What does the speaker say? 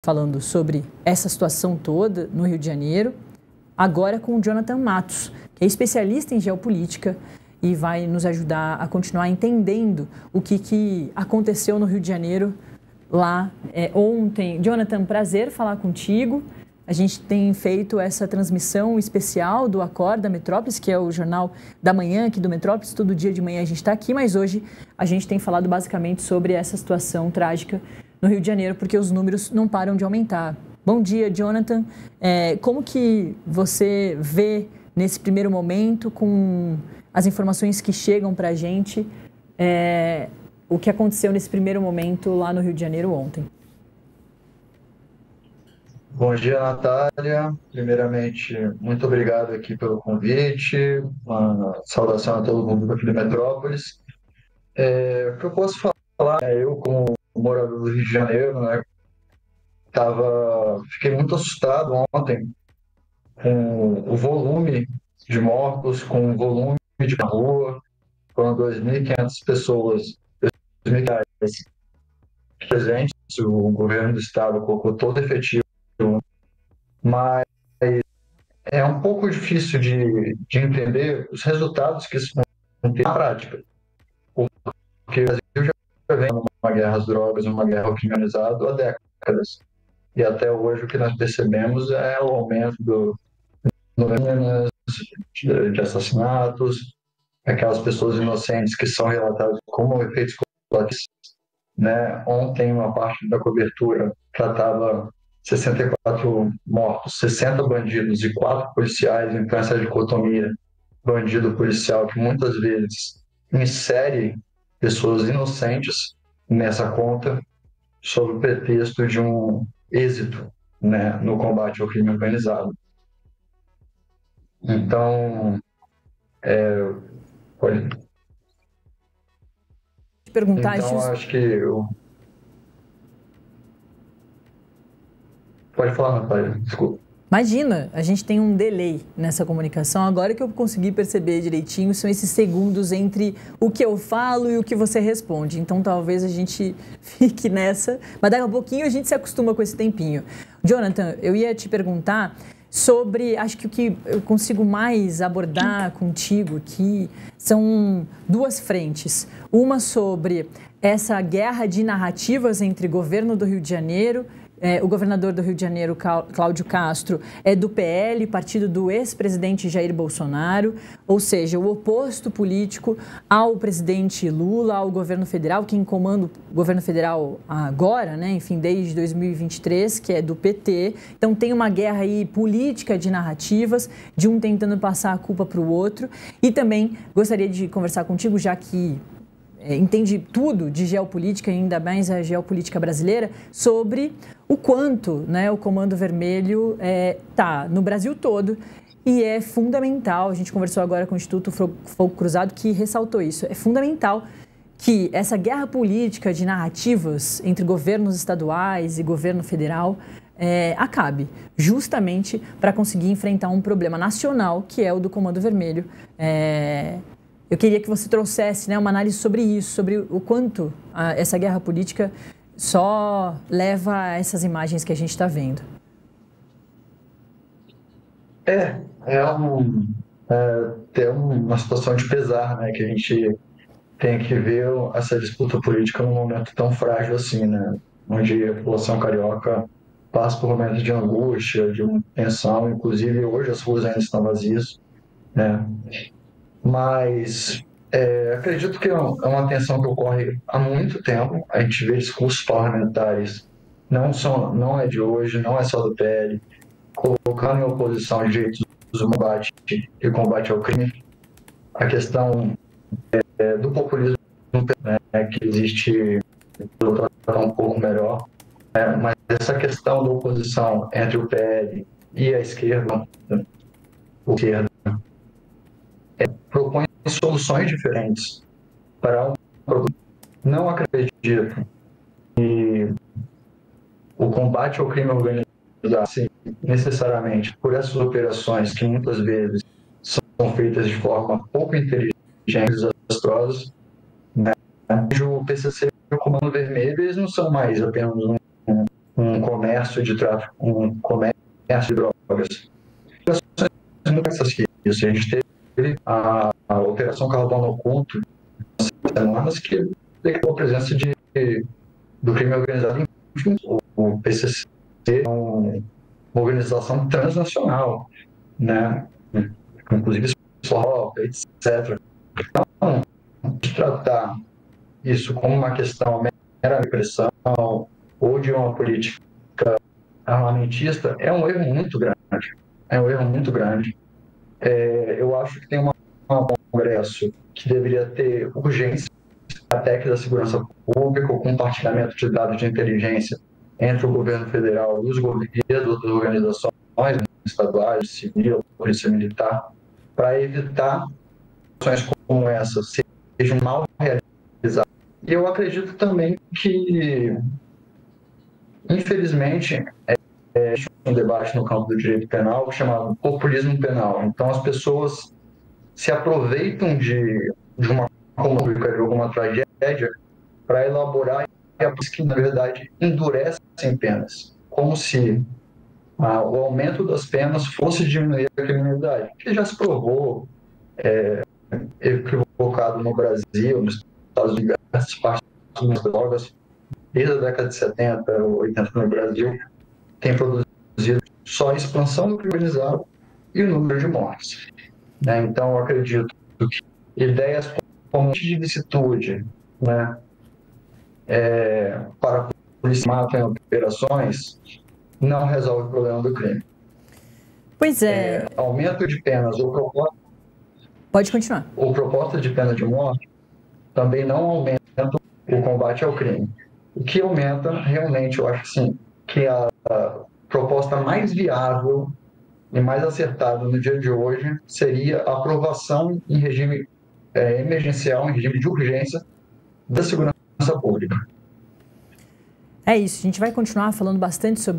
falando sobre essa situação toda no Rio de Janeiro, agora com o Jonathan Matos, que é especialista em geopolítica e vai nos ajudar a continuar entendendo o que aconteceu no Rio de Janeiro lá ontem. Jonathan, prazer falar contigo. A gente tem feito essa transmissão especial do Acorda Metrópolis, que é o jornal da manhã aqui do Metrópolis. Todo dia de manhã a gente está aqui, mas hoje a gente tem falado basicamente sobre essa situação trágica no Rio de Janeiro, porque os números não param de aumentar. Bom dia, Jonathan. Como que você vê nesse primeiro momento, com as informações que chegam para a gente, o que aconteceu nesse primeiro momento lá no Rio de Janeiro ontem? Bom dia, Natália. Primeiramente, muito obrigado aqui pelo convite. Uma saudação a todo mundo aqui do Metrópolis. O que eu posso falar, eu como morador do Rio de Janeiro, né, fiquei muito assustado ontem com o volume de mortos, com o volume de na rua. Foram 2.500 pessoas, 2.500 presentes. O governo do estado colocou todo efetivo, mas é um pouco difícil de entender os resultados que isso vão ter na prática, porque o Brasil já vem uma guerra às drogas, uma guerra ao criminalizado há décadas. E até hoje o que nós percebemos é o aumento do número de assassinatos, aquelas pessoas inocentes que são relatadas como efeitos colaterais, né? Ontem, uma parte da cobertura tratava 64 mortos, 60 bandidos e 4 policiais, então essa dicotomia bandido-policial que muitas vezes insere pessoas inocentes nessa conta sob o pretexto de um êxito, né, no combate ao crime organizado. Então, pode... Perguntar então acho que pode falar, Natália, desculpa. Imagina, a gente tem um delay nessa comunicação. Agora que eu consegui perceber direitinho, são esses segundos entre o que eu falo e o que você responde. Então, talvez a gente fique nessa, mas daqui a pouquinho a gente se acostuma com esse tempinho. Jonathan, eu ia te perguntar sobre, acho que o que eu consigo mais abordar contigo aqui são duas frentes. Uma sobre essa guerra de narrativas entre governo do Rio de Janeiro. O governador do Rio de Janeiro, Cláudio Castro, é do PL, partido do ex-presidente Jair Bolsonaro, ou seja, o oposto político ao presidente Lula, ao governo federal, quem comanda o governo federal agora, né, enfim, desde 2023, que é do PT. Então tem uma guerra aí política de narrativas, de um tentando passar a culpa para o outro. E também gostaria de conversar contigo, já que entende tudo de geopolítica, ainda mais a geopolítica brasileira, sobre o quanto, né, o Comando Vermelho está no Brasil todo e é fundamental. A gente conversou agora com o Instituto Fogo Cruzado, que ressaltou isso. É fundamental que essa guerra política de narrativas entre governos estaduais e governo federal acabe, justamente para conseguir enfrentar um problema nacional, que é o do Comando Vermelho. Eu queria que você trouxesse, né, uma análise sobre isso, sobre o quanto essa guerra política só leva a essas imagens que a gente está vendo. Tem uma situação de pesar, né, que a gente tem que ver essa disputa política num momento tão frágil assim, né, onde a população carioca passa por momentos de angústia, de uma tensão, inclusive hoje as ruas ainda estão vazias, né, mas acredito que é uma tensão que ocorre há muito tempo. A gente vê discursos parlamentares, não é de hoje, não é só do PL, colocando em oposição direitos do combate ao crime, a questão do populismo, né, que existe um pouco melhor, mas essa questão da oposição entre o PL e a esquerda, propõe soluções diferentes para um problema. Não acredito que o combate ao crime organizado, assim, necessariamente por essas operações que muitas vezes são feitas de forma pouco inteligente e desastrosas, né? O PCC e o Comando Vermelho, eles não são mais apenas um comércio de tráfico, um comércio de drogas. Muito essas que isso. A gente teve a Operação Carbono Oculto, semanas, que declarou a presença do crime organizado. O PCC é uma organização transnacional, né? Inclusive Europa, etc. Então, tratar isso como uma questão mera repressão ou de uma política armamentista é um erro muito grande. É um erro muito grande. Eu acho que tem um Congresso que deveria ter urgência a técnica da segurança pública, o compartilhamento de dados de inteligência entre o governo federal e os governos das organizações estaduais, civil, polícia militar, para evitar ações como essa sejam mal realizadas. E eu acredito também que, infelizmente, existe um debate no campo do direito penal chamado populismo penal. Então, as pessoas se aproveitam de uma pública, de alguma tragédia, para elaborar que, na verdade, endurecem penas, como se o aumento das penas fosse diminuir a criminalidade, que já se provou equivocado no Brasil, nos Estados Unidos, diversas partes das drogas, desde a década de 70, 80 no Brasil, tem produzido só a expansão do crime organizado e o número de mortes. Né? Então, eu acredito que ideias como de licitude, né, para policiar em operações, não resolve o problema do crime. Pois é. Aumento de penas ou proposta... Pode continuar. Ou proposta de pena de morte também não aumenta o combate ao crime. O que aumenta, realmente, eu acho assim, que a proposta mais viável e mais acertada no dia de hoje seria a aprovação em regime emergencial, em regime de urgência, da segurança pública. É isso, a gente vai continuar falando bastante sobre